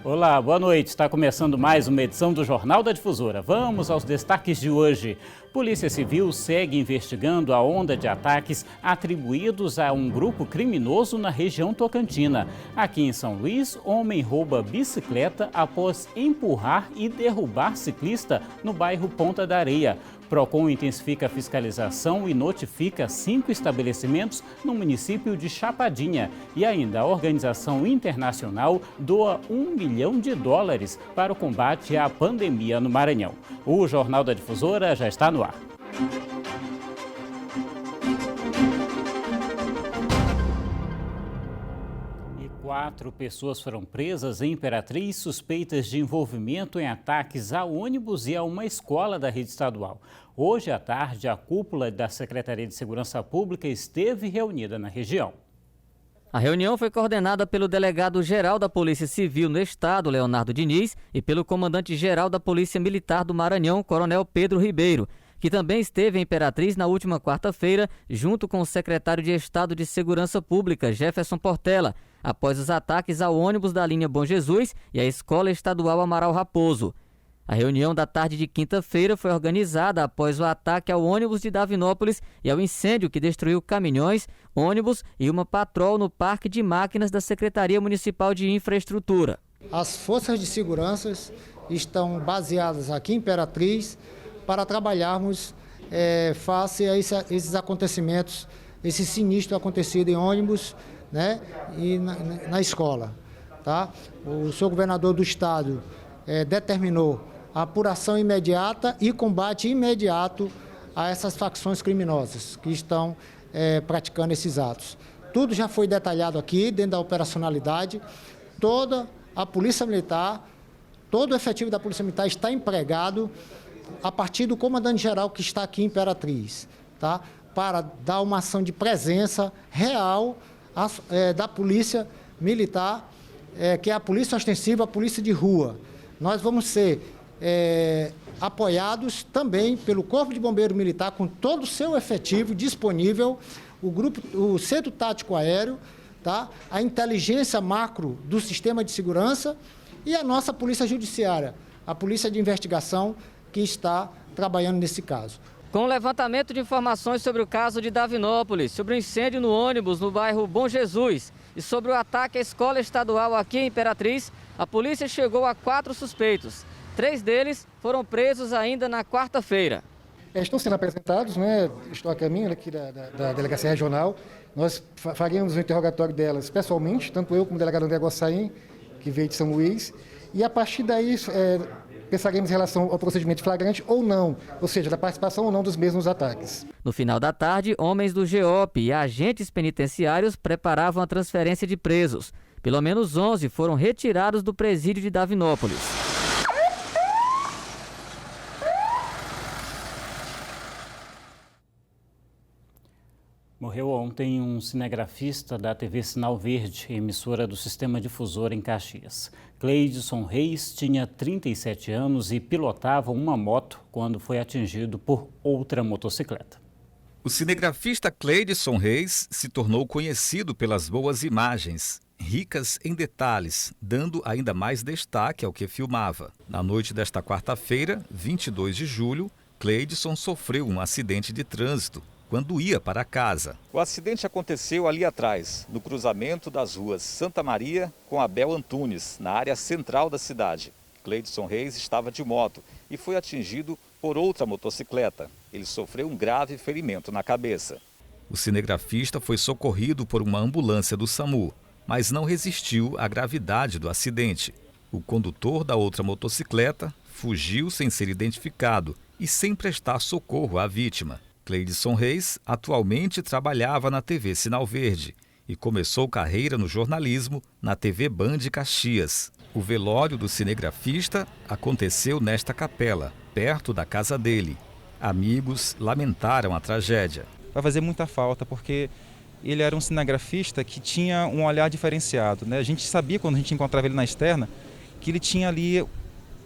Olá, boa noite. Está começando mais uma edição do Jornal da Difusora. Vamos aos destaques de hoje. Polícia Civil segue investigando a onda de ataques atribuídos a um grupo criminoso na região tocantina. Aqui em São Luís, homem rouba bicicleta após empurrar e derrubar ciclista no bairro Ponta da Areia. Procon intensifica a fiscalização e notifica 5 estabelecimentos no município de Chapadinha. E ainda a organização internacional doa $1 milhão para o combate à pandemia no Maranhão. O Jornal da Difusora já está no ar. E 4 pessoas foram presas em Imperatriz suspeitas de envolvimento em ataques a ônibus e a uma escola da rede estadual. Hoje à tarde, a cúpula da Secretaria de Segurança Pública esteve reunida na região. A reunião foi coordenada pelo delegado-geral da Polícia Civil no Estado, Leonardo Diniz, e pelo comandante-geral da Polícia Militar do Maranhão, Coronel Pedro Ribeiro, que também esteve em Imperatriz na última quarta-feira, junto com o secretário de Estado de Segurança Pública, Jefferson Portela, após os ataques ao ônibus da linha Bom Jesus e à Escola Estadual Amaral Raposo. A reunião da tarde de quinta-feira foi organizada após o ataque ao ônibus de Davinópolis e ao incêndio que destruiu caminhões, ônibus e uma patrol no Parque de Máquinas da Secretaria Municipal de Infraestrutura. As forças de segurança estão baseadas aqui em Imperatriz para trabalharmos face a esses acontecimentos, esse sinistro acontecido em ônibus, né, e na escola. Tá? O senhor governador do estado determinou a apuração imediata e combate imediato a essas facções criminosas que estão praticando esses atos. Tudo já foi detalhado aqui dentro da operacionalidade. Toda a Polícia Militar, todo o efetivo da Polícia Militar está empregado a partir do comandante-geral que está aqui em Imperatriz, tá? Para dar uma ação de presença real da Polícia Militar, que é a Polícia Ostensiva, a Polícia de Rua. Nós vamos ser apoiados também pelo Corpo de Bombeiro Militar, com todo o seu efetivo disponível, o Centro Tático Aéreo, tá? A inteligência macro do sistema de segurança e a nossa Polícia Judiciária, a Polícia de Investigação, que está trabalhando nesse caso. Com o levantamento de informações sobre o caso de Davinópolis, sobre o incêndio no ônibus no bairro Bom Jesus e sobre o ataque à escola estadual aqui em Imperatriz, a polícia chegou a 4 suspeitos. 3 deles foram presos ainda na quarta-feira. Estão sendo apresentados, né? Estou a caminho aqui da Delegacia Regional. Nós faríamos o interrogatório delas pessoalmente, tanto eu como o delegado André Gossain, que veio de São Luís, e a partir daí pensaremos em relação ao procedimento flagrante ou não, ou seja, da participação ou não dos mesmos ataques. No final da tarde, homens do GEOP e agentes penitenciários preparavam a transferência de presos. Pelo menos 11 foram retirados do presídio de Davinópolis. Morreu ontem um cinegrafista da TV Sinal Verde, emissora do Sistema Difusor em Caxias. Cleidson Reis tinha 37 anos e pilotava uma moto quando foi atingido por outra motocicleta. O cinegrafista Cleidson Reis se tornou conhecido pelas boas imagens, ricas em detalhes, dando ainda mais destaque ao que filmava. Na noite desta quarta-feira, 22 de julho, Cleidson sofreu um acidente de trânsito quando ia para casa. O acidente aconteceu ali atrás, no cruzamento das ruas Santa Maria com Abel Antunes, na área central da cidade. Cleidson Reis estava de moto e foi atingido por outra motocicleta. Ele sofreu um grave ferimento na cabeça. O cinegrafista foi socorrido por uma ambulância do SAMU, mas não resistiu à gravidade do acidente. O condutor da outra motocicleta fugiu sem ser identificado e sem prestar socorro à vítima. Cleidson Reis atualmente trabalhava na TV Sinal Verde e começou carreira no jornalismo na TV Band Caxias. O velório do cinegrafista aconteceu nesta capela, perto da casa dele. Amigos lamentaram a tragédia. Vai fazer muita falta porque ele era um cinegrafista que tinha um olhar diferenciado, né? A gente sabia quando a gente encontrava ele na externa que ele tinha ali,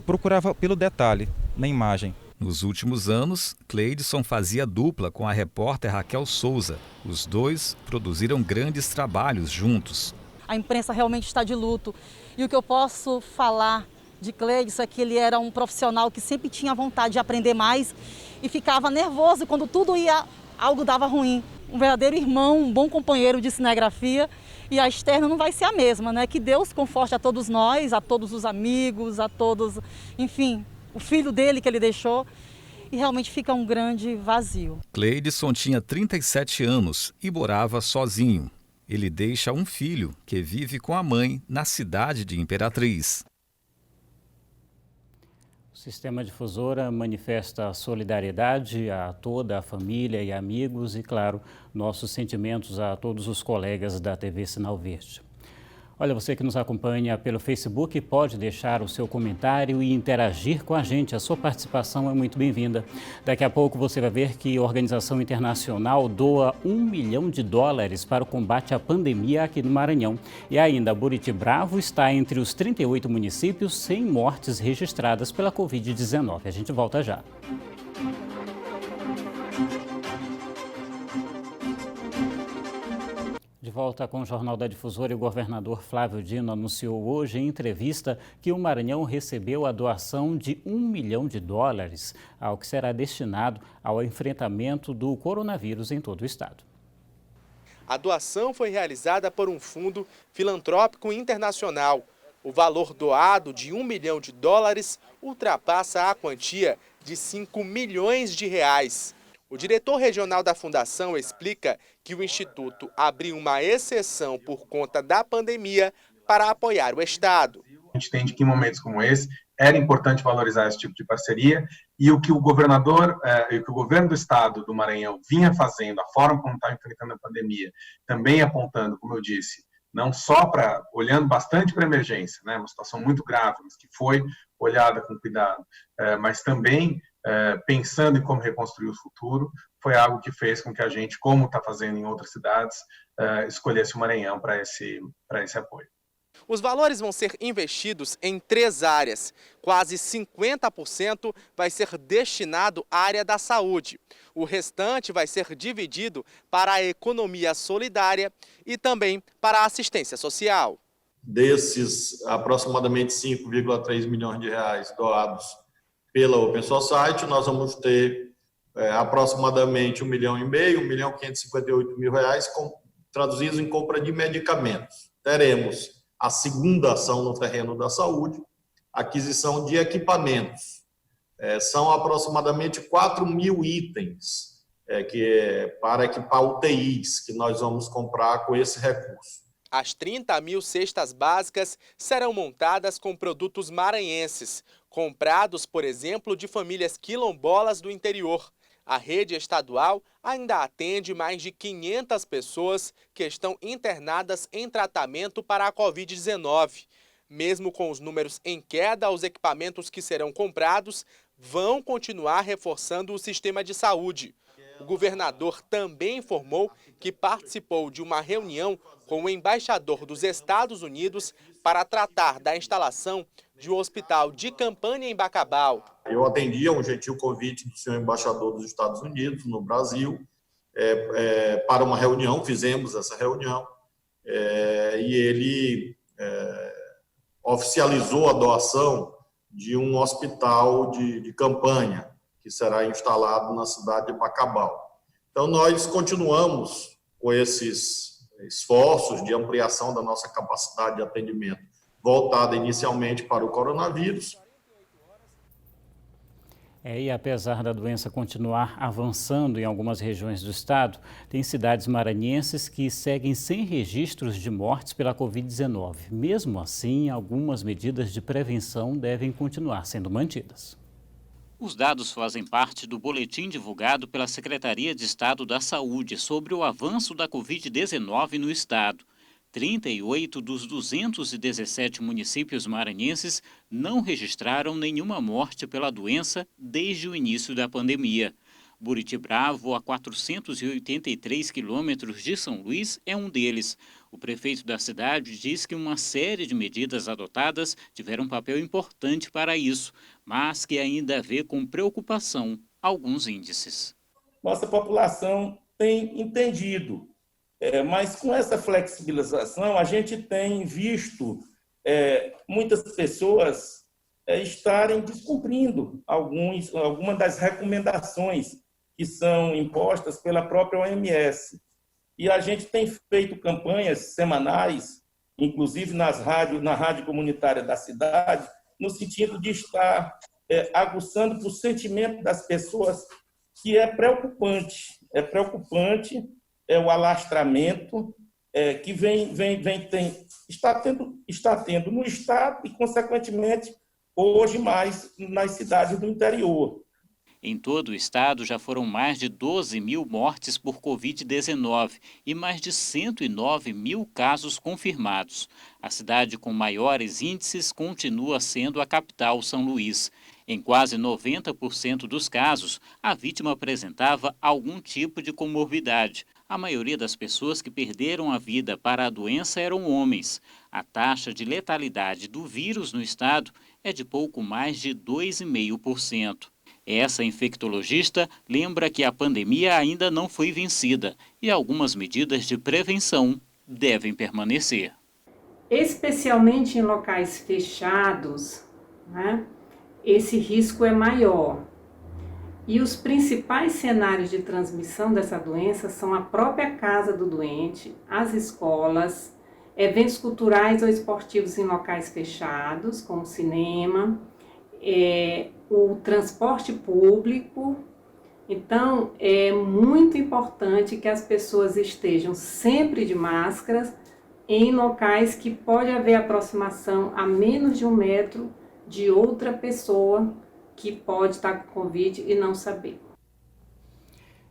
procurava pelo detalhe na imagem. Nos últimos anos, Cleidson fazia dupla com a repórter Raquel Souza. Os dois produziram grandes trabalhos juntos. A imprensa realmente está de luto. E o que eu posso falar de Cleidson é que ele era um profissional que sempre tinha vontade de aprender mais e ficava nervoso quando algo dava ruim. Um verdadeiro irmão, um bom companheiro de cinegrafia, e a externa não vai ser a mesma, né? Que Deus conforte a todos nós, a todos os amigos, a todos, enfim, o filho dele que ele deixou, e realmente fica um grande vazio. Cleidson tinha 37 anos e morava sozinho. Ele deixa um filho que vive com a mãe na cidade de Imperatriz. O Sistema Difusora manifesta solidariedade a toda a família e amigos e, claro, nossos sentimentos a todos os colegas da TV Sinal Verde. Olha, você que nos acompanha pelo Facebook pode deixar o seu comentário e interagir com a gente. A sua participação é muito bem-vinda. Daqui a pouco você vai ver que a organização internacional doa $1 milhão para o combate à pandemia aqui no Maranhão. E ainda, Buriti Bravo está entre os 38 municípios sem mortes registradas pela Covid-19. A gente volta já. De volta com o Jornal da Difusora, e o governador Flávio Dino anunciou hoje em entrevista que o Maranhão recebeu a doação de $1 milhão, ao que será destinado ao enfrentamento do coronavírus em todo o estado. A doação foi realizada por um fundo filantrópico internacional. O valor doado de $1 milhão ultrapassa a quantia de R$5 milhões. O diretor regional da fundação explica que o Instituto abriu uma exceção por conta da pandemia para apoiar o Estado. A gente entende que em momentos como esse era importante valorizar esse tipo de parceria, e o que o governador e o que o governo do Estado do Maranhão vinha fazendo, a forma como está enfrentando a pandemia, também apontando, como eu disse, não só olhando bastante para a emergência, né, uma situação muito grave, mas que foi olhada com cuidado, mas também pensando em como reconstruir o futuro, foi algo que fez com que a gente, como está fazendo em outras cidades, escolhesse o Maranhão para esse apoio. Os valores vão ser investidos em 3 áreas. Quase 50% vai ser destinado à área da saúde. O restante vai ser dividido para a economia solidária e também para a assistência social. Desses aproximadamente 5,3 milhões de reais doados pela Open Society, nós vamos ter aproximadamente R$1,5 milhão, R$1.558.000 traduzidos em compra de medicamentos. Teremos a segunda ação no terreno da saúde, aquisição de equipamentos. São aproximadamente 4.000 itens para equipar UTIs que nós vamos comprar com esse recurso. As 30.000 cestas básicas serão montadas com produtos maranhenses, comprados, por exemplo, de famílias quilombolas do interior. A rede estadual ainda atende mais de 500 pessoas que estão internadas em tratamento para a Covid-19. Mesmo com os números em queda, os equipamentos que serão comprados vão continuar reforçando o sistema de saúde. O governador também informou que participou de uma reunião com o embaixador dos Estados Unidos para tratar da instalação de um hospital de campanha em Bacabal. Eu atendi a um gentil convite do senhor embaixador dos Estados Unidos no Brasil para uma reunião, fizemos essa reunião e ele oficializou a doação de um hospital de campanha que será instalado na cidade de Bacabal. Então, nós continuamos com esses esforços de ampliação da nossa capacidade de atendimento, voltada inicialmente para o coronavírus. E apesar da doença continuar avançando em algumas regiões do estado, tem cidades maranhenses que seguem sem registros de mortes pela Covid-19. Mesmo assim, algumas medidas de prevenção devem continuar sendo mantidas. Os dados fazem parte do boletim divulgado pela Secretaria de Estado da Saúde sobre o avanço da Covid-19 no estado. 38 dos 217 municípios maranhenses não registraram nenhuma morte pela doença desde o início da pandemia. Buriti Bravo, a 483 quilômetros de São Luís, é um deles. O prefeito da cidade diz que uma série de medidas adotadas tiveram um papel importante para isso, mas que ainda vê com preocupação alguns índices. Nossa população tem entendido Mas com essa flexibilização, a gente tem visto muitas pessoas estarem descumprindo algumas das recomendações que são impostas pela própria OMS. E a gente tem feito campanhas semanais, inclusive na rádio comunitária da cidade, no sentido de estar aguçando para o sentimento das pessoas, que é preocupante. É preocupante o alastramento que está tendo no Estado e, consequentemente, hoje mais nas cidades do interior. Em todo o estado, já foram mais de 12 mil mortes por Covid-19 e mais de 109 mil casos confirmados. A cidade com maiores índices continua sendo a capital, São Luís. Em quase 90% dos casos, a vítima apresentava algum tipo de comorbidade. A maioria das pessoas que perderam a vida para a doença eram homens. A taxa de letalidade do vírus no estado é de pouco mais de 2,5%. Essa infectologista lembra que a pandemia ainda não foi vencida e algumas medidas de prevenção devem permanecer. Especialmente em locais fechados, né, esse risco é maior. E os principais cenários de transmissão dessa doença são a própria casa do doente, as escolas, eventos culturais ou esportivos em locais fechados, como cinema, o transporte público. Então, é muito importante que as pessoas estejam sempre de máscaras em locais que pode haver aproximação a menos de 1 metro de outra pessoa que pode estar com Covid e não saber.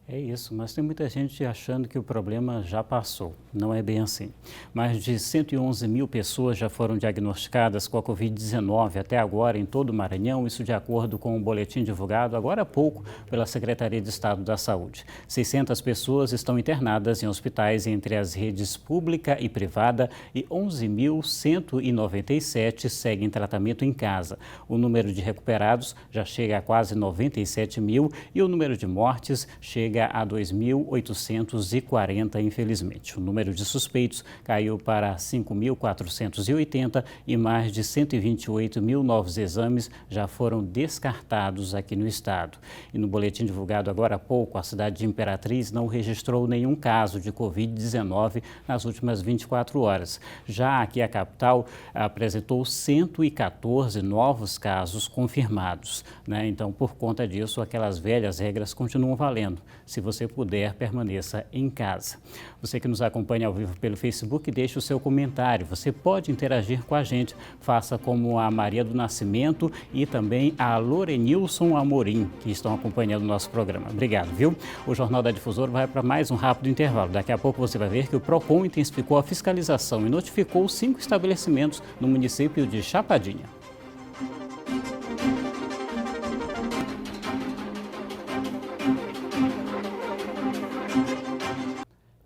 É isso, mas tem muita gente achando que o problema já passou. Não é bem assim. Mais de 111 mil pessoas já foram diagnosticadas com a Covid-19 até agora em todo o Maranhão, isso de acordo com um boletim divulgado agora há pouco pela Secretaria de Estado da Saúde. 600 pessoas estão internadas em hospitais entre as redes pública e privada e 11.197 seguem tratamento em casa. O número de recuperados já chega a quase 97 mil e o número de mortes chega a 2.840, infelizmente. O número de suspeitos caiu para 5.480 e mais de 128 mil novos exames já foram descartados aqui no estado. E no boletim divulgado agora há pouco, a cidade de Imperatriz não registrou nenhum caso de Covid-19 nas últimas 24 horas. Já aqui a capital apresentou 114 novos casos confirmados, né? Então, por conta disso, aquelas velhas regras continuam valendo. Se você puder, permaneça em casa. Você que nos acompanha ao vivo pelo Facebook, deixe o seu comentário. Você pode interagir com a gente. Faça como a Maria do Nascimento e também a Lorenilson Amorim, que estão acompanhando o nosso programa. Obrigado, viu? O Jornal da Difusora vai para mais um rápido intervalo. Daqui a pouco você vai ver que o PROCON intensificou a fiscalização e notificou 5 estabelecimentos no município de Chapadinha.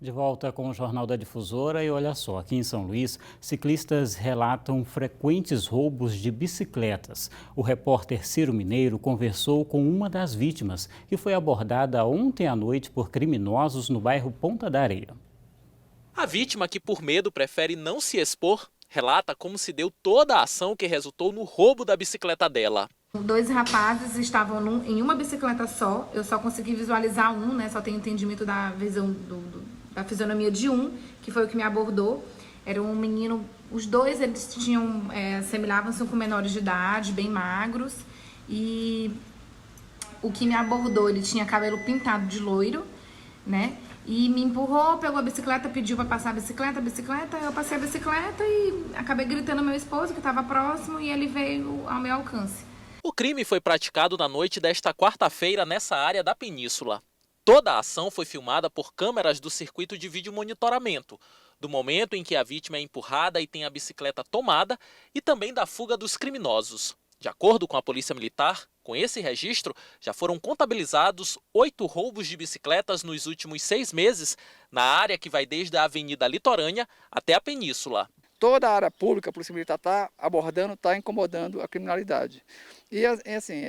De volta com o Jornal da Difusora e olha só, aqui em São Luís, ciclistas relatam frequentes roubos de bicicletas. O repórter Ciro Mineiro conversou com uma das vítimas, que foi abordada ontem à noite por criminosos no bairro Ponta da Areia. A vítima, que por medo prefere não se expor, relata como se deu toda a ação que resultou no roubo da bicicleta dela. 2 rapazes estavam em uma bicicleta só, eu só consegui visualizar um, né? Só tenho entendimento da visão da fisionomia de um, que foi o que me abordou. Era um menino, os dois eles tinham, assemelhavam-se com menores de idade, bem magros, e o que me abordou, ele tinha cabelo pintado de loiro, né? E me empurrou, pegou a bicicleta, pediu para passar a bicicleta, eu passei a bicicleta e acabei gritando ao meu esposo, que estava próximo, e ele veio ao meu alcance. O crime foi praticado na noite desta quarta-feira nessa área da península. Toda a ação foi filmada por câmeras do circuito de vídeo monitoramento, do momento em que a vítima é empurrada e tem a bicicleta tomada e também da fuga dos criminosos. De acordo com a Polícia Militar, com esse registro, já foram contabilizados 8 roubos de bicicletas nos últimos 6 meses, na área que vai desde a Avenida Litorânea até a Península. Toda a área pública, a Polícia Militar está abordando, está incomodando a criminalidade. E assim,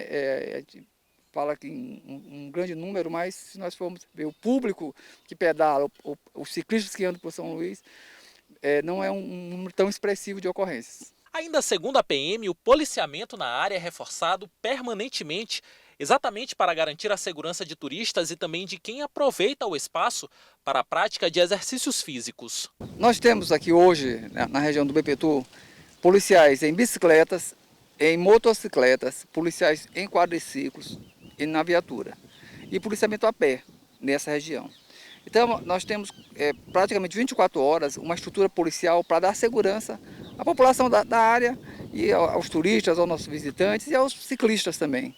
fala que um grande número, mas se nós formos ver o público que pedala, os ciclistas que andam por São Luís, não é um número tão expressivo de ocorrências. Ainda segundo a PM, o policiamento na área é reforçado permanentemente, exatamente para garantir a segurança de turistas e também de quem aproveita o espaço para a prática de exercícios físicos. Nós temos aqui hoje, na região do BPTU, policiais em bicicletas, em motocicletas, policiais em quadriciclos e na viatura, e policiamento a pé nessa região. Então, nós temos praticamente 24 horas uma estrutura policial para dar segurança à população da área e aos turistas, aos nossos visitantes e aos ciclistas também.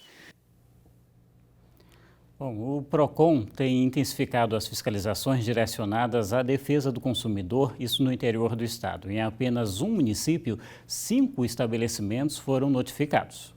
Bom, o PROCON tem intensificado as fiscalizações direcionadas à defesa do consumidor, isso no interior do estado. Em apenas um município, 5 estabelecimentos foram notificados.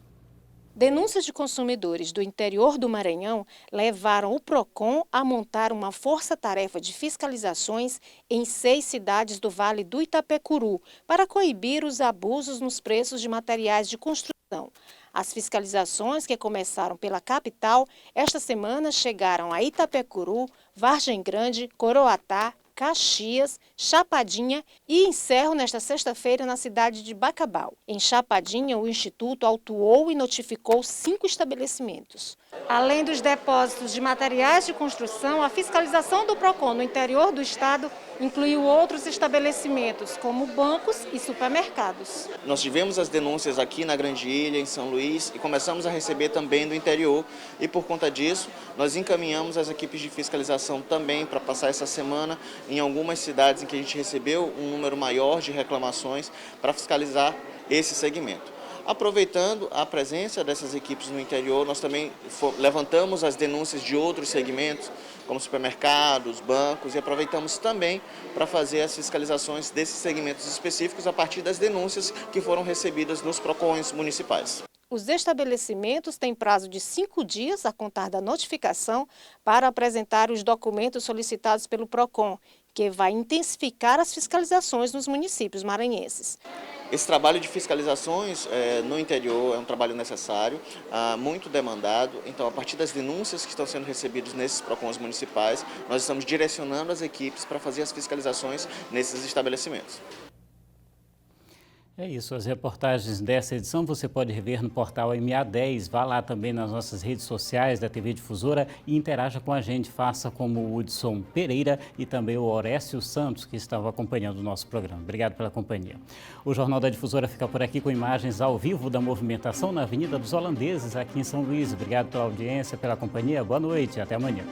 Denúncias de consumidores do interior do Maranhão levaram o PROCON a montar uma força-tarefa de fiscalizações em 6 cidades do Vale do Itapecuru para coibir os abusos nos preços de materiais de construção. As fiscalizações, que começaram pela capital, esta semana chegaram a Itapecuru, Vargem Grande, Coroatá, Caxias, Chapadinha e encerram nesta sexta-feira na cidade de Bacabal. Em Chapadinha, o Instituto autuou e notificou 5 estabelecimentos. Além dos depósitos de materiais de construção, a fiscalização do PROCON no interior do estado incluiu outros estabelecimentos, como bancos e supermercados. Nós tivemos as denúncias aqui na Grande Ilha, em São Luís, e começamos a receber também do interior. E por conta disso, nós encaminhamos as equipes de fiscalização também para passar essa semana em algumas cidades em que a gente recebeu um número maior de reclamações para fiscalizar esse segmento. Aproveitando a presença dessas equipes no interior, nós também levantamos as denúncias de outros segmentos, como supermercados, bancos, e aproveitamos também para fazer as fiscalizações desses segmentos específicos a partir das denúncias que foram recebidas nos PROCONs municipais. Os estabelecimentos têm prazo de 5 dias a contar da notificação para apresentar os documentos solicitados pelo PROCON, que vai intensificar as fiscalizações nos municípios maranhenses. Esse trabalho de fiscalizações no interior é um trabalho necessário, muito demandado. Então, a partir das denúncias que estão sendo recebidas nesses PROCONs municipais, nós estamos direcionando as equipes para fazer as fiscalizações nesses estabelecimentos. É isso, as reportagens dessa edição você pode rever no portal MA10. Vá lá também nas nossas redes sociais da TV Difusora e interaja com a gente. Faça como o Hudson Pereira e também o Horécio Santos, que estavam acompanhando o nosso programa. Obrigado pela companhia. O Jornal da Difusora fica por aqui com imagens ao vivo da movimentação na Avenida dos Holandeses, aqui em São Luís. Obrigado pela audiência, pela companhia. Boa noite e até amanhã.